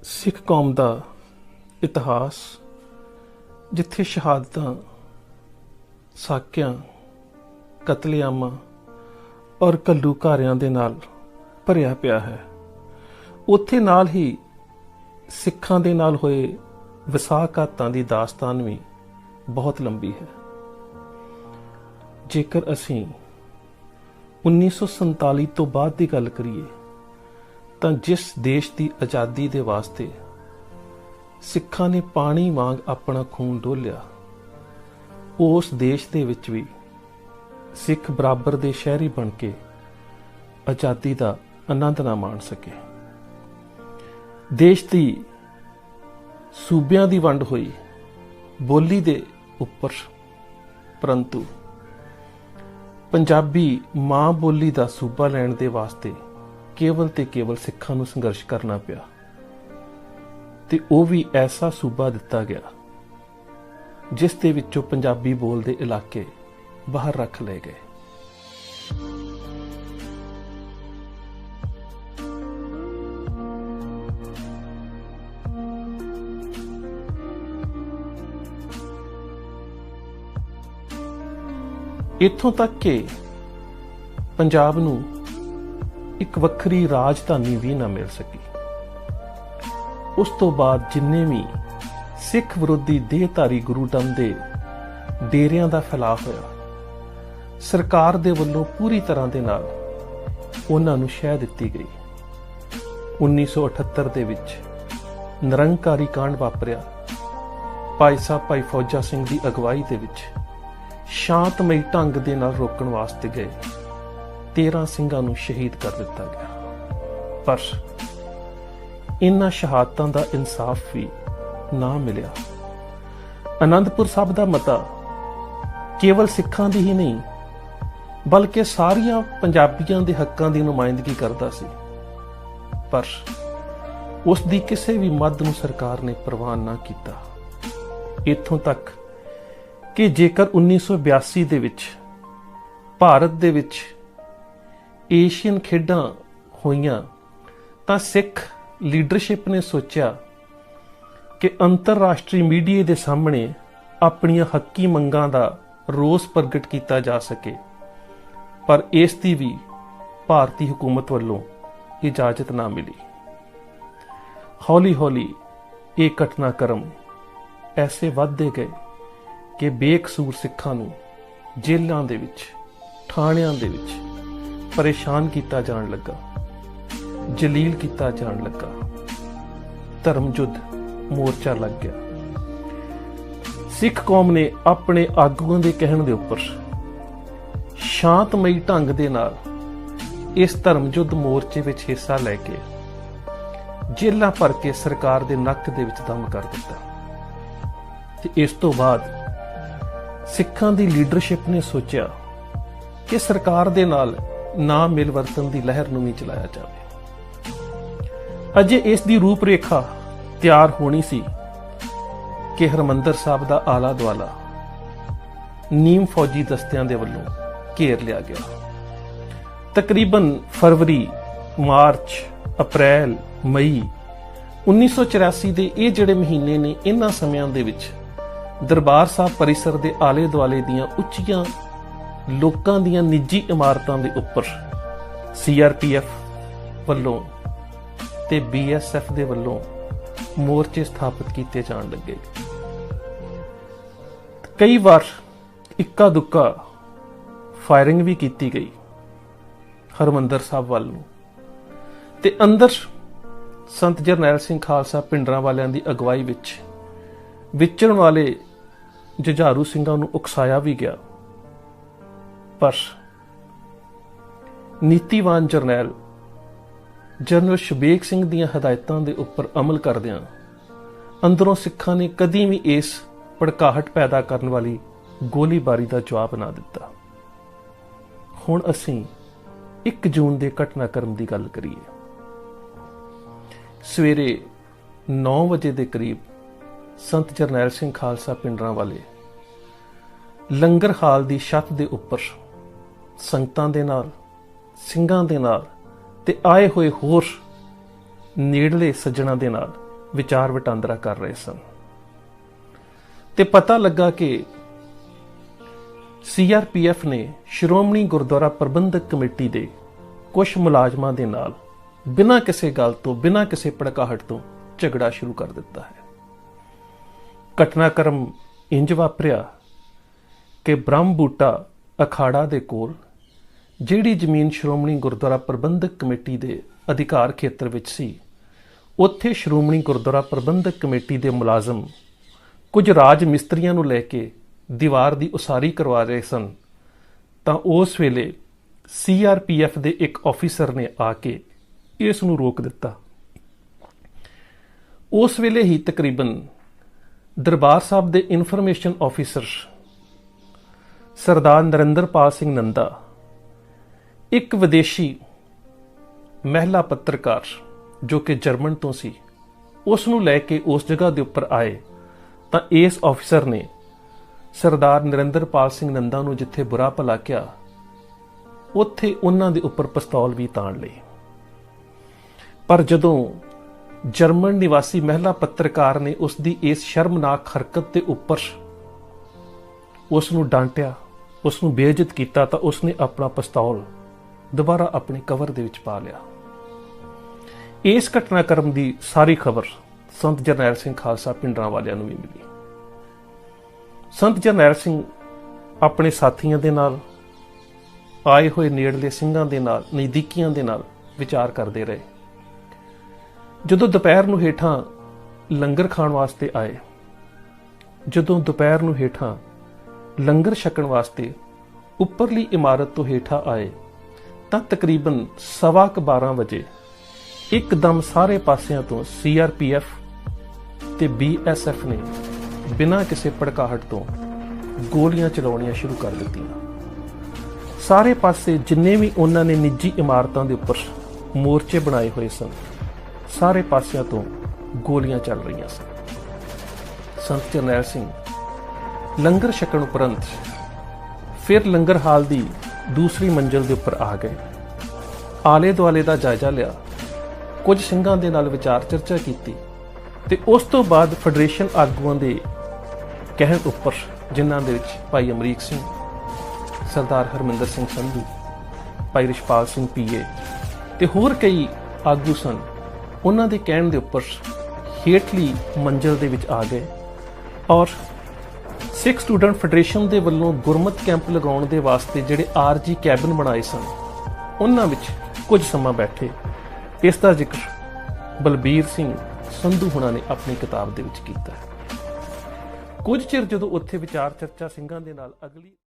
ਸਿੱਖ ਕੌਮ ਦਾ ਇਤਿਹਾਸ ਜਿੱਥੇ ਸ਼ਹਾਦਤਾਂ, ਸਾਕਿਆਂ, ਕਤਲੇਆਮਾਂ ਔਰ ਘੱਲੂਘਾਰਿਆਂ ਦੇ ਨਾਲ ਭਰਿਆ ਪਿਆ ਹੈ, ਉੱਥੇ ਨਾਲ ਹੀ ਸਿੱਖਾਂ ਦੇ ਨਾਲ ਹੋਏ ਵਿਸਾਖਘਾਤਾਂ ਦੀ ਦਾਸਤਾਨ ਵੀ ਬਹੁਤ ਲੰਬੀ ਹੈ। ਜੇਕਰ ਅਸੀਂ 1947 ਤੋਂ ਬਾਅਦ ਦੀ ਗੱਲ ਕਰੀਏ ਤਾਂ ਜਿਸ ਦੇਸ਼ ਦੀ ਆਜ਼ਾਦੀ ਦੇ ਵਾਸਤੇ ਸਿੱਖਾਂ ਨੇ ਪਾਣੀ ਵਾਂਗ ਆਪਣਾ ਖੂਨ ਡੋਲਿਆ, ਉਸ ਦੇਸ਼ ਦੇ ਵਿੱਚ ਵੀ ਸਿੱਖ ਬਰਾਬਰ ਦੇ ਸ਼ਹਿਰੀ ਬਣ ਕੇ ਆਜ਼ਾਦੀ ਦਾ ਆਨੰਦ ਨਾ ਮਾਣ ਸਕੇ। ਦੇਸ਼ ਦੀ ਸੂਬਿਆਂ ਦੀ ਵੰਡ ਹੋਈ ਬੋਲੀ ਦੇ ਉੱਪਰ, ਪਰੰਤੂ ਪੰਜਾਬੀ ਮਾਂ ਬੋਲੀ ਦਾ ਸੂਬਾ ਲੈਣ ਦੇ ਵਾਸਤੇ ਕੇਵਲ ਤੇ ਕੇਵਲ ਸਿੱਖਾਂ ਨੂੰ ਸੰਘਰਸ਼ ਕਰਨਾ ਪਿਆ, ਤੇ ਉਹ ਵੀ ਐਸਾ ਸੂਬਾ ਦਿੱਤਾ ਗਿਆ ਜਿਸ ਦੇ ਵਿੱਚੋਂ ਪੰਜਾਬੀ ਬੋਲਦੇ ਇਲਾਕੇ ਬਾਹਰ ਰੱਖ ਲਏ ਗਏ। ਇੱਥੋਂ ਤੱਕ ਕਿ ਪੰਜਾਬ ਨੂੰ ਇੱਕ ਵੱਖਰੀ ਰਾਜਧਾਨੀ ਵੀ ਨਾ ਮਿਲ ਸਕੀ। ਉਸ ਤੋਂ ਬਾਅਦ ਜਿੰਨੇ ਵੀ ਸਿੱਖ ਵਿਰੋਧੀ ਦੇਹਧਾਰੀ ਗੁਰੂਡਮ ਦੇ ਡੇਰਿਆਂ ਦਾ ਫੈਲਾਅ ਹੋਇਆ, ਸਰਕਾਰ ਦੇ ਵੱਲੋਂ ਪੂਰੀ ਤਰ੍ਹਾਂ ਦੇ ਨਾਲ ਉਹਨਾਂ ਨੂੰ ਸ਼ਹਿ ਦਿੱਤੀ ਗਈ। 1978 ਦੇ ਵਿੱਚ ਨਿਰੰਕਾਰੀ ਕਾਂਡ ਵਾਪਰਿਆ। ਭਾਈ ਸਾਹਿਬ ਭਾਈ ਫੌਜਾ ਸਿੰਘ ਦੀ ਅਗਵਾਈ ਦੇ ਵਿੱਚ ਸ਼ਾਂਤਮਈ ਢੰਗ ਦੇ ਨਾਲ ਰੋਕਣ ਵਾਸਤੇ ਗਏ 13 ਸਿੰਘਾਂ ਨੂੰ ਸ਼ਹੀਦ ਕਰ ਦਿੱਤਾ ਗਿਆ, ਪਰ ਇਨ੍ਹਾਂ ਸ਼ਹਾਦਤਾਂ ਦਾ ਇਨਸਾਫ ਵੀ ਨਾ ਮਿਲਿਆ। ਅਨੰਦਪੁਰ ਸਾਹਿਬ ਦਾ ਮਤਾ ਕੇਵਲ ਸਿੱਖਾਂ ਦੀ ਹੀ ਨਹੀਂ ਬਲਕਿ ਸਾਰੀਆਂ ਪੰਜਾਬੀਆਂ ਦੇ ਹੱਕਾਂ ਦੀ ਨੁਮਾਇੰਦਗੀ ਕਰਦਾ ਸੀ, ਪਰ ਉਸ ਦੀ ਕਿਸੇ ਵੀ ਮੱਦ ਨੂੰ ਸਰਕਾਰ ਨੇ ਪ੍ਰਵਾਨ ਨਾ ਕੀਤਾ। ਇੱਥੋਂ ਤੱਕ ਕਿ ਜੇਕਰ 1982 ਦੇ ਵਿੱਚ ਭਾਰਤ ਦੇ ਵਿੱਚ ਏਸ਼ੀਅਨ ਖੇਡਾਂ ਹੋਈਆਂ ਤਾਂ ਸਿੱਖ ਲੀਡਰਸ਼ਿਪ ਨੇ ਸੋਚਿਆ ਕਿ ਅੰਤਰਰਾਸ਼ਟਰੀ ਮੀਡੀਆ ਦੇ ਸਾਹਮਣੇ ਆਪਣੀਆਂ ਹੱਕੀ ਮੰਗਾਂ ਦਾ ਰੋਸ ਪ੍ਰਗਟ ਕੀਤਾ ਜਾ ਸਕੇ, ਪਰ ਇਸ ਦੀ ਵੀ ਭਾਰਤੀ ਹਕੂਮਤ ਵੱਲੋਂ ਇਜਾਜ਼ਤ ਨਾ ਮਿਲੀ। ਹੌਲੀ ਹੌਲੀ ਇਹ ਘਟਨਾਕ੍ਰਮ ਐਸੇ ਵੱਧਦੇ ਗਏ ਕਿ ਬੇਕਸੂਰ ਸਿੱਖਾਂ ਨੂੰ ਜੇਲ੍ਹਾਂ ਦੇ ਵਿੱਚ, ਥਾਣਿਆਂ ਦੇ ਵਿੱਚ ਪਰੇਸ਼ਾਨ ਕੀਤਾ ਜਾਣ ਲੱਗਾ, ਜਲੀਲ ਕੀਤਾ ਜਾਣ ਲੱਗਾ। ਧਰਮ ਯੁੱਧ ਮੋਰਚਾ ਲੱਗ ਗਿਆ। ਸਿੱਖ ਕੌਮ ਨੇ ਆਪਣੇ ਆਗੂਆਂ ਦੇ ਕਹਿਣ ਦੇ ਉੱਪਰ ਸ਼ਾਂਤਮਈ ਢੰਗ ਦੇ ਨਾਲ ਇਸ ਧਰਮ ਯੁੱਧ ਮੋਰਚੇ ਵਿੱਚ ਹਿੱਸਾ ਲੈ ਕੇ ਜੇਲ੍ਹਾਂ ਭਰ ਕੇ ਸਰਕਾਰ ਦੇ ਨੱਕ ਦੇ ਵਿੱਚ ਦਮ ਕਰ ਦਿੱਤਾ। ਤੇ ਇਸ ਤੋਂ ਬਾਅਦ ਸਿੱਖਾਂ ਦੀ ਲੀਡਰਸ਼ਿਪ ਨੇ ਸੋਚਿਆ ਕਿ ਸਰਕਾਰ ਦੇ ਨਾਲ ਨਾ ਮਿਲ ਵਰਤਨ ਦੀ ਲਹਿਰ ਨੂੰ ਵੀ ਚਲਾਇਆ ਜਾਵੇ। ਅਜੇ ਇਸ ਦੀ ਰੂਪਰੇਖਾ ਤਿਆਰ ਹੋਣੀ ਸੀ ਕਿ ਹਰਿਮੰਦਰ ਸਾਹਿਬ ਦਾ ਆਲਾ ਦੁਆਲਾ ਨੀਮ ਫੌਜੀ ਦਸਤਿਆਂ ਦੇ ਵੱਲੋਂ ਘੇਰ ਲਿਆ ਗਿਆ। ਤਕਰੀਬਨ ਫਰਵਰੀ, ਮਾਰਚ, ਅਪ੍ਰੈਲ, ਮਈ 1984 ਦੇ ਇਹ ਜਿਹੜੇ ਮਹੀਨੇ ਨੇ, ਇਹਨਾਂ ਸਮਿਆਂ ਦੇ ਵਿੱਚ ਦਰਬਾਰ ਸਾਹਿਬ ਪਰਿਸਰ ਦੇ ਆਲੇ ਦੁਆਲੇ ਦੀਆਂ ਉੱਚੀਆਂ ਲੋਕਾਂ ਦੀਆਂ ਨਿੱਜੀ ਇਮਾਰਤਾਂ ਦੇ ਉੱਪਰ CRPF ਵੱਲੋਂ ਤੇ BSF ਦੇ ਵੱਲੋਂ ਮੋਰਚੇ ਸਥਾਪਿਤ ਕੀਤੇ ਜਾਣ ਲੱਗੇ। ਕਈ ਵਾਰ ਇੱਕਾ ਦੁੱਕਾ ਫਾਇਰਿੰਗ ਵੀ ਕੀਤੀ ਗਈ ਹਰਿਮੰਦਰ ਸਾਹਿਬ ਵੱਲ ਨੂੰ, ਤੇ ਅੰਦਰ ਸੰਤ ਜਰਨੈਲ ਸਿੰਘ ਖਾਲਸਾ ਭਿੰਡਰਾਂ ਵਾਲਿਆਂ ਦੀ ਅਗਵਾਈ ਵਿੱਚ ਵਿਚਰਨ ਵਾਲੇ ਜੁਝਾਰੂ ਸਿੰਘਾਂ ਨੂੰ ਉਕਸਾਇਆ ਵੀ ਗਿਆ, ਪਰ ਨੀਤੀਵਾਨ ਜਰਨੈਲ ਜਨਰਲ ਸ਼ਬੇਗ ਸਿੰਘ ਦੀਆਂ ਹਦਾਇਤਾਂ ਦੇ ਉੱਪਰ ਅਮਲ ਕਰਦਿਆਂ ਅੰਦਰੋਂ ਸਿੱਖਾਂ ਨੇ ਕਦੀ ਵੀ ਇਸ ਭੜਕਾਹਟ ਪੈਦਾ ਕਰਨ ਵਾਲੀ ਗੋਲੀਬਾਰੀ ਦਾ ਜਵਾਬ ਨਾ ਦਿੱਤਾ। ਹੁਣ ਅਸੀਂ 1 ਜੂਨ ਦੇ ਘਟਨਾਕ੍ਰਮ ਦੀ ਗੱਲ ਕਰੀਏ। ਸਵੇਰੇ 9 ਵਜੇ ਦੇ ਕਰੀਬ ਸੰਤ ਜਰਨੈਲ ਸਿੰਘ ਖਾਲਸਾ ਭਿੰਡਰਾਂ ਵਾਲੇ ਲੰਗਰ ਹਾਲ ਦੀ ਛੱਤ ਦੇ ਉੱਪਰ ਸੰਗਤਾਂ ਦੇ ਨਾਲ, ਸਿੰਘਾਂ ਦੇ ਨਾਲ ਤੇ ਆਏ ਹੋਏ ਹੋਰ ਨੇੜਲੇ ਸੱਜਣਾਂ ਦੇ ਨਾਲ ਵਿਚਾਰ ਵਟਾਂਦਰਾ ਕਰ ਰਹੇ ਸਨ ਤੇ ਪਤਾ ਲੱਗਾ ਕਿ CRPF ਨੇ ਸ਼੍ਰੋਮਣੀ ਗੁਰਦੁਆਰਾ ਪ੍ਰਬੰਧਕ ਕਮੇਟੀ ਦੇ ਕੁਝ ਮੁਲਾਜ਼ਮਾਂ ਦੇ ਨਾਲ ਬਿਨਾਂ ਕਿਸੇ ਗੱਲ ਤੋਂ, ਬਿਨਾਂ ਕਿਸੇ ਭੜਕਾਹਟ ਤੋਂ ਝਗੜਾ ਸ਼ੁਰੂ ਕਰ ਦਿੱਤਾ ਹੈ। ਘਟਨਾਕ੍ਰਮ ਇੰਜ ਵਾਪਰਿਆ ਕਿ ਬ੍ਰਹਮ ਬੂਟਾ ਅਖਾੜਾ ਦੇ ਕੋਲ ਜਿਹੜੀ ਜ਼ਮੀਨ ਸ਼੍ਰੋਮਣੀ ਗੁਰਦੁਆਰਾ ਪ੍ਰਬੰਧਕ ਕਮੇਟੀ ਦੇ ਅਧਿਕਾਰ ਖੇਤਰ ਵਿੱਚ ਸੀ, ਉੱਥੇ ਸ਼੍ਰੋਮਣੀ ਗੁਰਦੁਆਰਾ ਪ੍ਰਬੰਧਕ ਕਮੇਟੀ ਦੇ ਮੁਲਾਜ਼ਮ ਕੁਝ ਰਾਜ ਮਿਸਤਰੀਆਂ ਨੂੰ ਲੈ ਕੇ ਦੀਵਾਰ ਦੀ ਉਸਾਰੀ ਕਰਵਾ ਰਹੇ ਸਨ ਤਾਂ ਉਸ ਵੇਲੇ CRPF ਦੇ ਇੱਕ ਆਫੀਸਰ ਨੇ ਆ ਕੇ ਇਸ ਨੂੰ ਰੋਕ ਦਿੱਤਾ। ਉਸ ਵੇਲੇ ਹੀ ਤਕਰੀਬਨ ਦਰਬਾਰ ਸਾਹਿਬ ਦੇ ਇਨਫੋਰਮੇਸ਼ਨ ਆਫੀਸਰ ਸਰਦਾਰ ਨਰਿੰਦਰਪਾਲ ਸਿੰਘ ਨੰਦਾ ਇੱਕ ਵਿਦੇਸ਼ੀ ਮਹਿਲਾ ਪੱਤਰਕਾਰ ਜੋ ਕਿ ਜਰਮਨ ਤੋਂ ਸੀ, ਉਸ ਨੂੰ ਲੈ ਕੇ ਉਸ ਜਗ੍ਹਾ ਦੇ ਉੱਪਰ ਆਏ ਤਾਂ ਇਸ ਆਫੀਸਰ ਨੇ ਸਰਦਾਰ ਨਰਿੰਦਰਪਾਲ ਸਿੰਘ ਨੰਦਾ ਨੂੰ ਜਿੱਥੇ ਬੁਰਾ ਭਲਾ ਕਿਹਾ, ਉੱਥੇ ਉਹਨਾਂ ਦੇ ਉੱਪਰ ਪਿਸਤੌਲ ਵੀ ਤਾਣ ਲਈ। ਪਰ ਜਦੋਂ ਜਰਮਨ ਨਿਵਾਸੀ ਮਹਿਲਾ ਪੱਤਰਕਾਰ ਨੇ ਉਸ ਦੀ ਇਸ ਸ਼ਰਮਨਾਕ ਹਰਕਤ ਦੇ ਉੱਪਰ ਉਸ ਨੂੰ ਡਾਂਟਿਆ, ਉਸ ਨੂੰ ਬੇਇੱਜ਼ਤ ਕੀਤਾ ਤਾਂ ਉਸਨੇ ਆਪਣਾ ਪਿਸਤੌਲ ਦੁਬਾਰਾ ਆਪਣੇ ਕਵਰ ਦੇ ਵਿੱਚ ਪਾ ਲਿਆ। ਇਸ ਘਟਨਾਕ੍ਰਮ ਦੀ ਸਾਰੀ ਖਬਰ ਸੰਤ ਜਰਨੈਲ ਸਿੰਘ ਖਾਲਸਾ ਪਿੰਡਰਾਂ ਵਾਲਿਆਂ ਨੂੰ ਵੀ ਮਿਲੀ। ਸੰਤ ਜਰਨੈਲ ਸਿੰਘ ਆਪਣੇ ਸਾਥੀਆਂ ਦੇ ਨਾਲ, ਆਏ ਹੋਏ ਨੇੜਲੇ ਸਿੰਘਾਂ ਦੇ ਨਾਲ, ਨਜ਼ਦੀਕੀਆਂ ਦੇ ਨਾਲ ਵਿਚਾਰ ਕਰਦੇ ਰਹੇ। ਜਦੋਂ ਦੁਪਹਿਰ ਨੂੰ ਹੇਠਾਂ ਲੰਗਰ ਖਾਣ ਵਾਸਤੇ ਆਏ, ਜਦੋਂ ਦੁਪਹਿਰ ਨੂੰ ਹੇਠਾਂ ਲੰਗਰ ਛਕਣ ਵਾਸਤੇ ਉੱਪਰਲੀ ਇਮਾਰਤ ਤੋਂ ਹੇਠਾਂ ਆਏ ਤਾਂ ਤਕਰੀਬਨ 12:15 ਵਜੇ ਇੱਕਦਮ ਸਾਰੇ ਪਾਸਿਆਂ ਤੋਂ CRPF ਤੇ BSF ਨੇ ਬਿਨਾਂ ਕਿਸੇ ਭੜਕਾਹਟ ਤੋਂ ਗੋਲੀਆਂ ਚਲਾਉਣੀਆਂ ਸ਼ੁਰੂ ਕਰ ਦਿੱਤੀਆਂ। ਸਾਰੇ ਪਾਸੇ ਜਿੰਨੇ ਵੀ ਉਹਨਾਂ ਨੇ ਨਿੱਜੀ ਇਮਾਰਤਾਂ ਦੇ ਉੱਪਰ ਮੋਰਚੇ ਬਣਾਏ ਹੋਏ ਸਨ, ਸਾਰੇ ਪਾਸਿਆਂ ਤੋਂ ਗੋਲੀਆਂ ਚੱਲ ਰਹੀਆਂ ਸਨ। ਸੰਤ ਜਰਨੈਲ ਸਿੰਘ ਲੰਗਰ ਛਕਣ ਉਪਰੰਤ ਫਿਰ ਲੰਗਰ ਹਾਲ ਦੀ ਦੂਸਰੀ ਮੰਜ਼ਿਲ ਦੇ ਉੱਪਰ ਆ ਗਏ। ਆਲੇ ਦੁਆਲੇ ਦਾ ਜਾਇਜ਼ਾ ਲਿਆ, ਕੁਝ ਸਿੰਘਾਂ ਦੇ ਨਾਲ ਵਿਚਾਰ ਚਰਚਾ ਕੀਤੀ ਤੇ ਉਸ ਤੋਂ ਬਾਅਦ ਫੈਡਰੇਸ਼ਨ ਆਗੂਆਂ ਦੇ ਕਹਿਣ ਉੱਪਰ, ਜਿਨ੍ਹਾਂ ਦੇ ਵਿੱਚ ਭਾਈ ਅਮਰੀਕ ਸਿੰਘ, ਸਰਦਾਰ ਹਰਮਿੰਦਰ ਸਿੰਘ ਸੰਧੂ, ਭਾਈ ਰਿਸ਼ਪਾਲ ਸਿੰਘ PA ਤੇ ਹੋਰ ਕਈ ਆਗੂ ਸਨ, ਉਹਨਾਂ ਦੇ ਕਹਿਣ ਦੇ ਉੱਪਰ ਹੇਠਲੀ ਮੰਜ਼ਿਲ ਦੇ ਵਿੱਚ ਆ ਗਏ ਔਰ ਸਿੱਖ ਸਟੂਡੈਂਟ ਫੈਡਰੇਸ਼ਨ ਦੇ ਵੱਲੋਂ ਗੁਰਮਤ ਕੈਂਪ ਲਗਾਉਣ ਦੇ ਵਾਸਤੇ ਜਿਹੜੇ RG ਕੈਬਨ ਬਣਾਏ ਸਨ, ਉਹਨਾਂ ਵਿੱਚ ਕੁਝ ਸਮਾਂ ਬੈਠੇ। ਇਸ ਦਾ ਜ਼ਿਕਰ ਬਲਬੀਰ ਸਿੰਘ ਸੰਧੂ ਹੁਣਾਂ ਨੇ ਆਪਣੀ ਕਿਤਾਬ ਦੇ ਵਿੱਚ ਕੀਤਾ ਹੈ। ਕੁਝ ਚਿਰ ਜਦੋਂ ਉੱਥੇ ਵਿਚਾਰ ਚਰਚਾ ਸਿੰਘਾਂ ਦੇ ਨਾਲ ਅਗਲੀ